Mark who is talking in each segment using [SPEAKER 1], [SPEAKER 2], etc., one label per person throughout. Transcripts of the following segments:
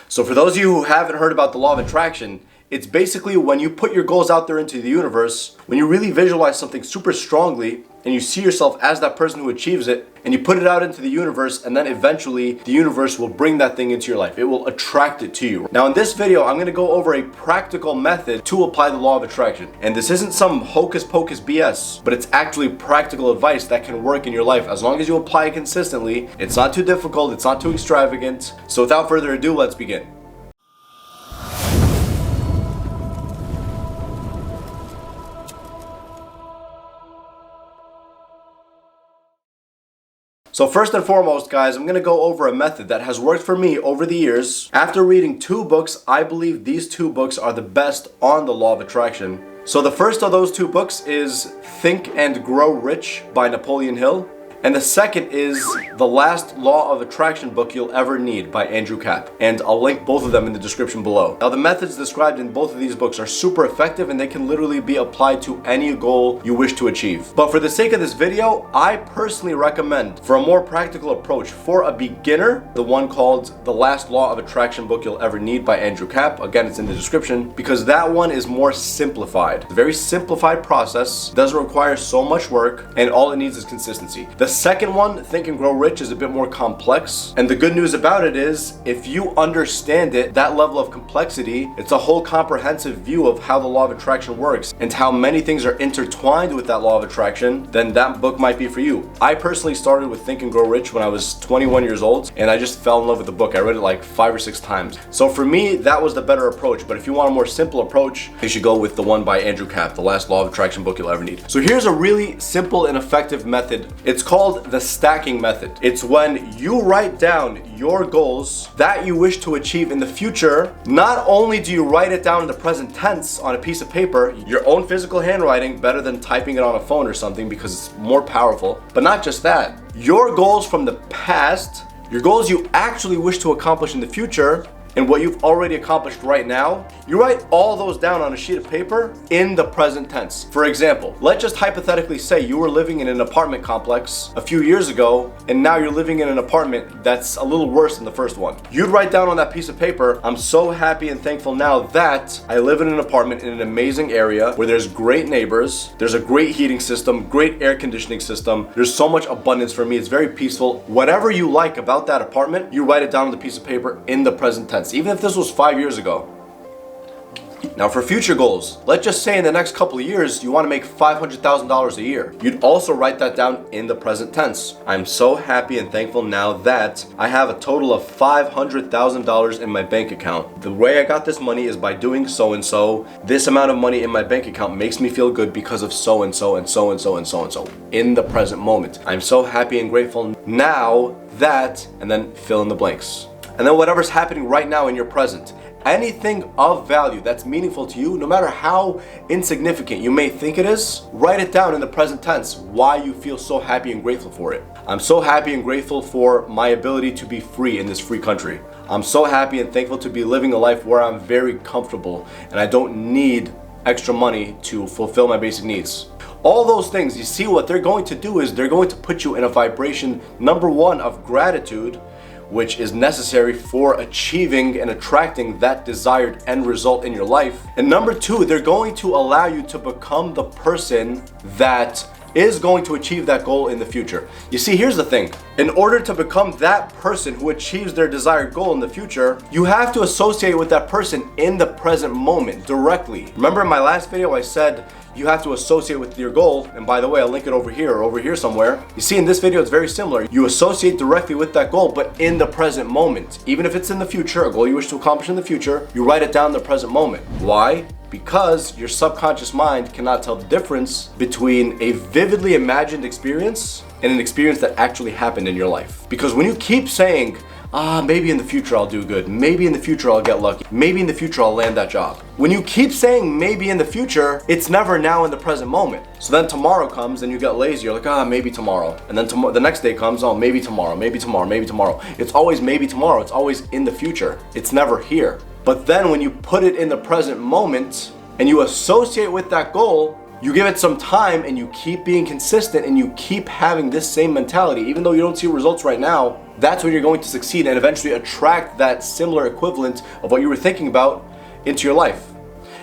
[SPEAKER 1] So for those of you who haven't heard about the law of attraction, it's basically when you put your goals out there into the universe, when you really visualize something super strongly and you see yourself as that person who achieves it, and you put it out into the universe, and then eventually the universe will bring that thing into your life. It will attract it to you. Now in this video, I'm gonna go over a practical method to apply the law of attraction. And this isn't some hocus pocus BS, but it's actually practical advice that can work in your life as long as you apply it consistently. It's not too difficult, it's not too extravagant. So without further ado, let's begin. So first and foremost, guys, I'm going to go over a method that has worked for me over the years. After reading 2 books, I believe these 2 books are the best on the law of attraction. So the first of those 2 books is Think and Grow Rich by Napoleon Hill. And the second is The Last Law of Attraction Book You'll Ever Need by Andrew Cap. And I'll link both of them in the description below. Now the methods described in both of these books are super effective and they can literally be applied to any goal you wish to achieve. But for the sake of this video, I personally recommend, for a more practical approach, for a beginner, the one called The Last Law of Attraction Book You'll Ever Need by Andrew Cap. Again, it's in the description, because that one is more simplified. It's a very simplified process, doesn't require so much work, and all it needs is consistency. The second one, Think and Grow Rich, is a bit more complex. And the good news about it is, if you understand it, that level of complexity, it's a whole comprehensive view of how the law of attraction works and how many things are intertwined with that law of attraction, then that book might be for you. I personally started with Think and Grow Rich when I was 21 years old, and I just fell in love with the book. I read it like 5 or 6 times. So for me, that was the better approach. But if you want a more simple approach, you should go with the one by Andrew Cap, The Last Law of Attraction Book You'll Ever Need. So here's a really simple and effective method. It's called the stacking method. It's when you write down your goals that you wish to achieve in the future. Not only do you write it down in the present tense on a piece of paper, your own physical handwriting, better than typing it on a phone or something because it's more powerful, but not just that. Your goals from the past, your goals you actually wish to accomplish in the future, and what you've already accomplished right now, you write all those down on a sheet of paper in the present tense. For example, let's just hypothetically say you were living in an apartment complex a few years ago, and now you're living in an apartment that's a little worse than the first one. You'd write down on that piece of paper, I'm so happy and thankful now that I live in an apartment in an amazing area where there's great neighbors, there's a great heating system, great air conditioning system, there's so much abundance for me, it's very peaceful. Whatever you like about that apartment, you write it down on the piece of paper in the present tense. Even if this was 5 years ago. Now for future goals, let's just say in the next couple of years you want to make $500,000 a year. You'd also write that down in the present tense. I'm so happy and thankful now that I have a total of $500,000 in my bank account. The way I got this money is by doing so and so. This amount of money in my bank account makes me feel good because of so and so and so and so and so and so. In the present moment. I'm so happy and grateful now that, and then fill in the blanks. And then whatever's happening right now in your present, anything of value that's meaningful to you, no matter how insignificant you may think it is, write it down in the present tense, why you feel so happy and grateful for it. I'm so happy and grateful for my ability to be free in this free country. I'm so happy and thankful to be living a life where I'm very comfortable and I don't need extra money to fulfill my basic needs. All those things, you see, what they're going to do is they're going to put you in a vibration, number one, of gratitude, which is necessary for achieving and attracting that desired end result in your life. And number 2, they're going to allow you to become the person that is going to achieve that goal in the future. You see, here's the thing. In order to become that person who achieves their desired goal in the future, you have to associate with that person in the present moment directly. Remember in my last video I said you have to associate with your goal, and by the way, I'll link it over here or over here somewhere. You see, in this video it's very similar. You associate directly with that goal, but in the present moment. Even if it's in the future, a goal you wish to accomplish in the future, you write it down in the present moment. Why? Because your subconscious mind cannot tell the difference between a vividly imagined experience and an experience that actually happened in your life. Because when you keep saying, maybe in the future I'll do good, maybe in the future I'll get lucky, maybe in the future I'll land that job. When you keep saying maybe in the future, it's never now in the present moment. So then tomorrow comes and you get lazy, you're like, maybe tomorrow. And then the next day comes, maybe tomorrow, maybe tomorrow, maybe tomorrow. It's always maybe tomorrow, it's always in the future. It's never here. But then when you put it in the present moment and you associate with that goal, You give it some time and you keep being consistent and you keep having this same mentality, even though you don't see results right now, that's when you're going to succeed and eventually attract that similar equivalent of what you were thinking about into your life.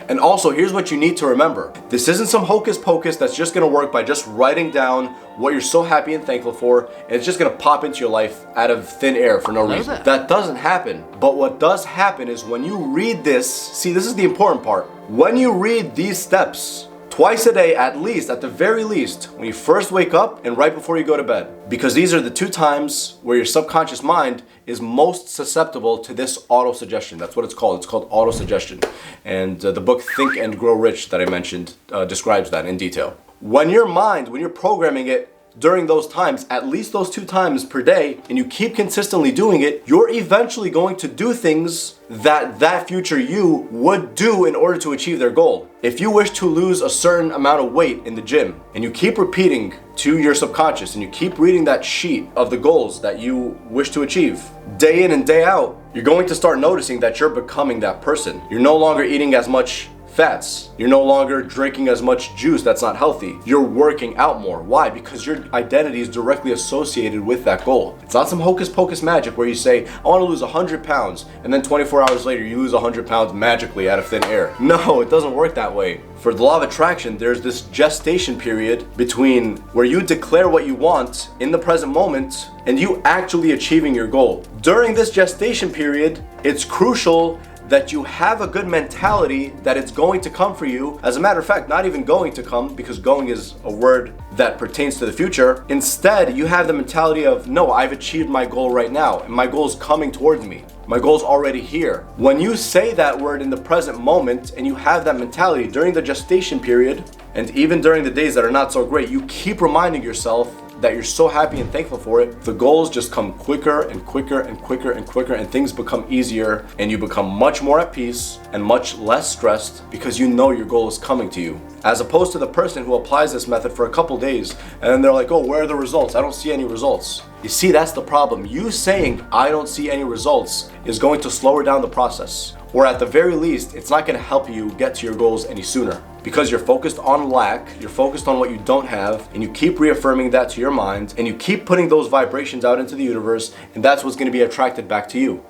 [SPEAKER 1] And also, here's what you need to remember. This isn't some hocus pocus that's just gonna work by just writing down what you're so happy and thankful for, and it's just gonna pop into your life out of thin air for no reason. That doesn't happen. But what does happen is when you read this, see, this is the important part. When you read these steps, twice a day at least, at the very least, when you first wake up and right before you go to bed. Because these are the two times where your subconscious mind is most susceptible to this auto-suggestion. That's what it's called. It's called auto-suggestion. And the book Think and Grow Rich that I mentioned describes that in detail. When your mind, when you're programming it during those times, at least those 2 times per day, and you keep consistently doing it, you're eventually going to do things that future you would do in order to achieve their goal. If you wish to lose a certain amount of weight in the gym, and you keep repeating to your subconscious, and you keep reading that sheet of the goals that you wish to achieve, day in and day out, you're going to start noticing that you're becoming that person. You're no longer eating as much fats. You're no longer drinking as much juice that's not healthy. You're working out more. Why? Because your identity is directly associated with that goal. It's not some hocus pocus magic where you say, I want to lose 100 pounds, and then 24 hours later you lose 100 pounds magically out of thin air. No, it doesn't work that way. For the law of attraction, there's this gestation period between where you declare what you want in the present moment and you actually achieving your goal. During this gestation period, it's crucial that you have a good mentality that it's going to come for you. As a matter of fact, not even going to come, because going is a word that pertains to the future. Instead, you have the mentality of, no, I've achieved my goal right now, and my goal is coming towards me. My goal's already here. When you say that word in the present moment and you have that mentality during the gestation period, and even during the days that are not so great, you keep reminding yourself that you're so happy and thankful for it, the goals just come quicker and quicker and quicker and quicker, and things become easier, and you become much more at peace and much less stressed because you know your goal is coming to you. As opposed to the person who applies this method for a couple days and then they're like, oh, where are the results? I don't see any results. You see, that's the problem. You saying, I don't see any results, is going to slow down the process. Or at the very least, it's not going to help you get to your goals any sooner. Because you're focused on lack, you're focused on what you don't have, and you keep reaffirming that to your mind, and you keep putting those vibrations out into the universe, and that's what's going to be attracted back to you.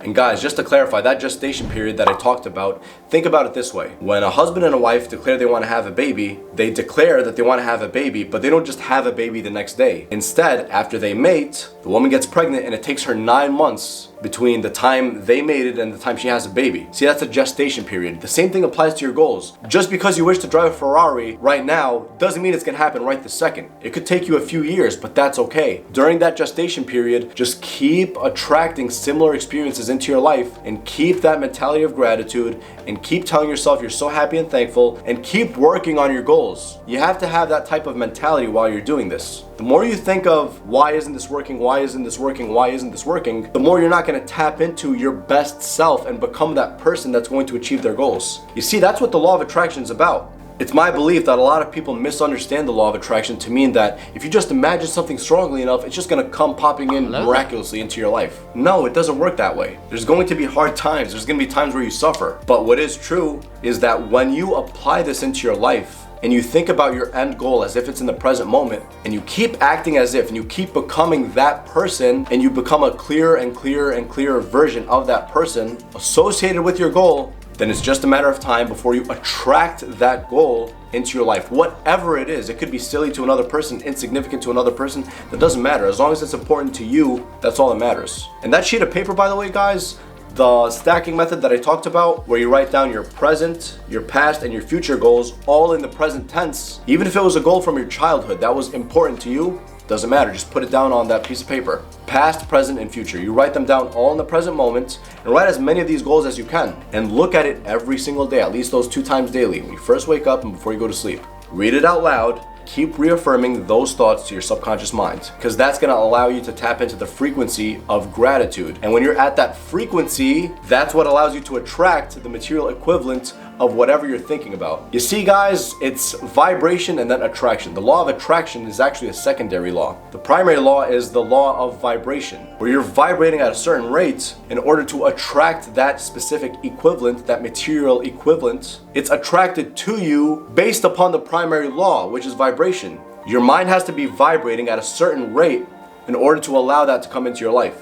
[SPEAKER 1] And guys, just to clarify, that gestation period that I talked about, think about it this way. When a husband and a wife declare they want to have a baby, they declare that they want to have a baby, but they don't just have a baby the next day. Instead, after they mate, the woman gets pregnant and it takes her 9 months between the time they mated and the time she has a baby. See, that's a gestation period. The same thing applies to your goals. Just because you wish to drive a Ferrari right now doesn't mean it's gonna happen right this second. It could take you a few years, but that's okay. During that gestation period, just keep attracting similar experiences into your life and keep that mentality of gratitude and keep telling yourself you're so happy and thankful and keep working on your goals. You have to have that type of mentality while you're doing this. The more you think of, why isn't this working, why isn't this working, why isn't this working, the more you're not going to tap into your best self and become that person that's going to achieve their goals. You see, that's what the law of attraction is about. It's my belief that a lot of people misunderstand the law of attraction to mean that if you just imagine something strongly enough, it's just going to come popping in miraculously into your life. No, it doesn't work that way. There's going to be hard times. There's going to be times where you suffer. But what is true is that when you apply this into your life, and you think about your end goal as if it's in the present moment, and you keep acting as if, and you keep becoming that person, and you become a clearer and clearer and clearer version of that person associated with your goal, then it's just a matter of time before you attract that goal into your life. Whatever it is, it could be silly to another person, insignificant to another person, that doesn't matter. As long as it's important to you, that's all that matters. And that sheet of paper, by the way, guys, the stacking method that I talked about, where you write down your present, your past, and your future goals all in the present tense, even if it was a goal from your childhood that was important to you, doesn't matter, just put it down on that piece of paper. Past, present, and future. You write them down all in the present moment and write as many of these goals as you can. And look at it every single day, at least those 2 times daily, when you first wake up and before you go to sleep. Read it out loud. Keep reaffirming those thoughts to your subconscious mind, because that's going to allow you to tap into the frequency of gratitude. And when you're at that frequency, that's what allows you to attract the material equivalent of whatever you're thinking about. You see, guys, it's vibration and then attraction. The law of attraction is actually a secondary law. The primary law is the law of vibration, where you're vibrating at a certain rate in order to attract that specific equivalent, that material equivalent. It's attracted to you based upon the primary law, which is vibration. Your mind has to be vibrating at a certain rate in order to allow that to come into your life.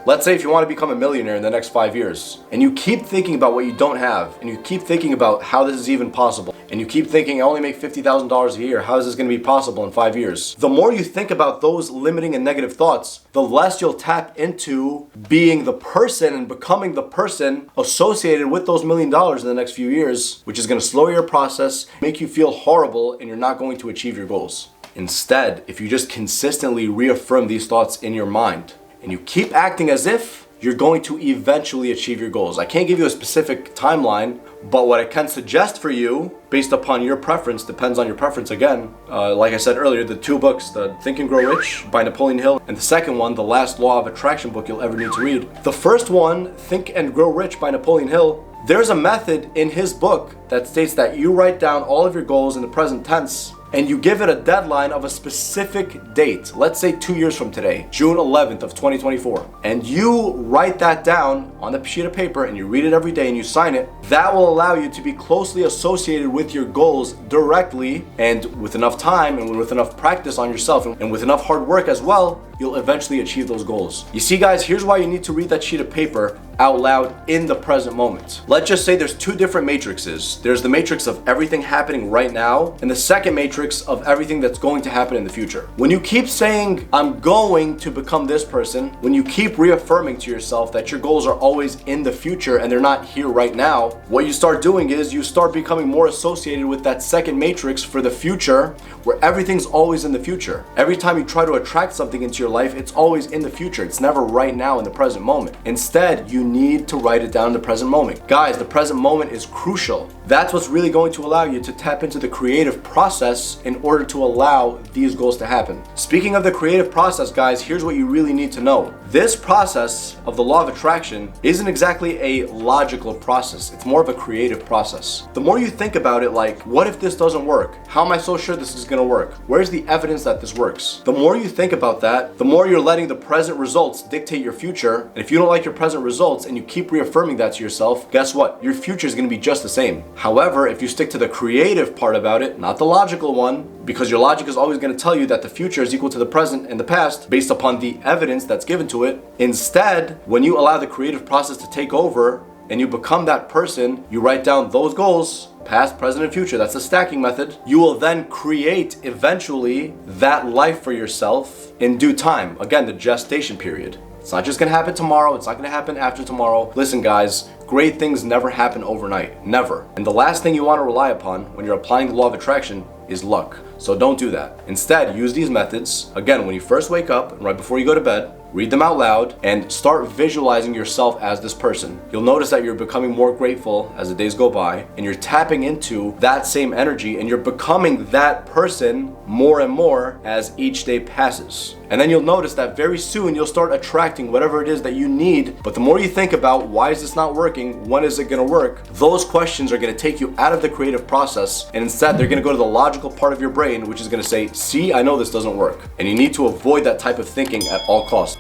[SPEAKER 1] Let's say if you want to become a millionaire in the next 5 years, and you keep thinking about what you don't have, and you keep thinking about how this is even possible, and you keep thinking, I only make $50,000 a year, how is this going to be possible in 5 years? The more you think about those limiting and negative thoughts, the less you'll tap into being the person and becoming the person associated with those $1 million in the next few years, which is going to slow your process, make you feel horrible, and you're not going to achieve your goals. Instead, if you just consistently reaffirm these thoughts in your mind, and you keep acting as if, you're going to eventually achieve your goals. I can't give you a specific timeline, but what I can suggest for you, based upon your preference, depends on your preference again. Like I said earlier, the 2 books, the Think and Grow Rich by Napoleon Hill, and the second one, the last law of attraction book you'll ever need to read. The first one, Think and Grow Rich by Napoleon Hill, there's a method in his book that states that you write down all of your goals in the present tense, and you give it a deadline of a specific date. Let's say 2 years from today, June 11th of 2024. And you write that down on a sheet of paper and you read it every day and you sign it. That will allow you to be closely associated with your goals directly, and with enough time and with enough practice on yourself and with enough hard work as well, you'll eventually achieve those goals. You see, guys, here's why you need to read that sheet of paper out loud in the present moment. Let's just say there's 2 different matrices. There's the matrix of everything happening right now, and the second matrix of everything that's going to happen in the future. When you keep saying, I'm going to become this person, when you keep reaffirming to yourself that your goals are always in the future and they're not here right now, what you start doing is you start becoming more associated with that second matrix for the future, where everything's always in the future. Every time you try to attract something into your life, it's always in the future. It's never right now in the present moment. Instead, you need to write it down in the present moment. Guys, the present moment is crucial. That's what's really going to allow you to tap into the creative process in order to allow these goals to happen. Speaking of the creative process, guys, here's what you really need to know. This process of the law of attraction isn't exactly a logical process. It's more of a creative process. The more you think about it, like, what if this doesn't work? How am I so sure this is going to work? Where's the evidence that this works? The more you think about that, the more you're letting the present results dictate your future. And if you don't like your present results and you keep reaffirming that to yourself, guess what? Your future is going to be just the same. However, if you stick to the creative part about it, not the logical one, because your logic is always going to tell you that the future is equal to the present and the past based upon the evidence that's given to it. Instead, when you allow the creative process to take over and you become that person, you write down those goals, past, present, and future. That's the stacking method. You will then create eventually that life for yourself in due time. Again, the gestation period. It's not just gonna happen tomorrow. It's not gonna happen after tomorrow. Listen, guys, great things never happen overnight. Never. And the last thing you want to rely upon when you're applying the law of attraction is luck. So don't do that. Instead, use these methods. Again, when you first wake up and right before you go to bed, read them out loud and start visualizing yourself as this person. You'll notice that you're becoming more grateful as the days go by, and you're tapping into that same energy and you're becoming that person more and more as each day passes. And then you'll notice that very soon you'll start attracting whatever it is that you need. But the more you think about, why is this not working? When is it gonna work? Those questions are gonna take you out of the creative process, and instead they're gonna go to the logical part of your brain, which is gonna say, see, I know this doesn't work. And you need to avoid that type of thinking at all costs.